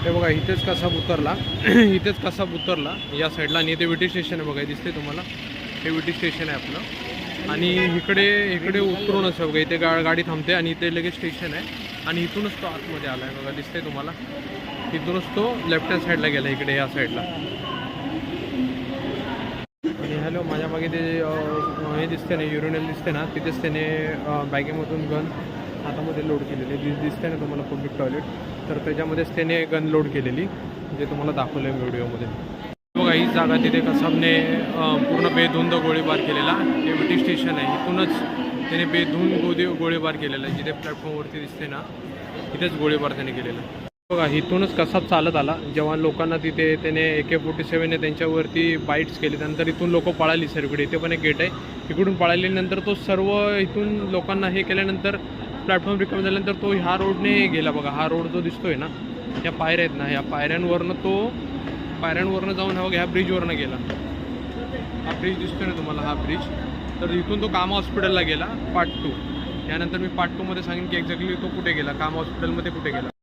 हे बघा इथेच कसाब उतरला इथेच कसाब उतरला या साईडला आणि इथे विटी स्टेशन आहे बघा दिसते तुम्हाला हे विटी स्टेशन आहे आपलं आणि इकडे उतरूनच बघा इथे गाडी थांबते आणि इथे लगेच स्टेशन आहे आणि इथूनच तो आतमध्ये आला आहे बघा दिसते तुम्हाला इथूनच तो लेफ्ट हँड साईडला गेला इकडे या साईडला आणि हॅलो माझ्या मागे ते हे दिसते ना युरिनल दिसते ना तिथेच त्याने बॅगेमधून गन हातामध्ये लोड केलेली दिसते ना तुम्हाला पब्लिक टॉयलेट तर त्याच्यामध्येच त्याने गन लोड केलेली जे तुम्हाला दाखवलं आहे व्हिडिओमध्ये बघा ही जागा तिथे कसाबने पूर्ण बेधुंद गोळीबार केलेला हे विटी स्टेशन आहे इथूनच त्याने बेधुंद गोळीबार केलेला आहे जिथे प्लॅटफॉर्मवरती दिसते ना तिथेच गोळीबार त्याने केलेला बघा इथूनच कसाब चालत आला जेव्हा लोकांना तिथे त्याने AK-47ने त्यांच्यावरती बाईट्स केले त्यानंतर इथून लोक पळाली सर्वकडे इथे पण एक गेट आहे इकडून पळाल्यानंतर तो सर्व इथून लोकांना हे केल्यानंतर प्लॅटफॉर्म रिकाम झाल्यानंतर तो ह्या रोडने गेला बघा हा रोड जो दिसतोय ना ह्या पायऱ्या आहेत ना ह्या पायऱ्यांवरनं जाऊन हा बघा ह्या ब्रिजवरनं गेला हा ब्रिज दिसतोय ना तुम्हाला हा ब्रिज तर इथून तो कामा हॉस्पिटलला गेला पार्ट 2 यानंतर मी पार्ट 2 मध्ये सांगेन की एक्झॅक्टली तो कुठे गेला कामा हॉस्पिटलमध्ये कुठे गेला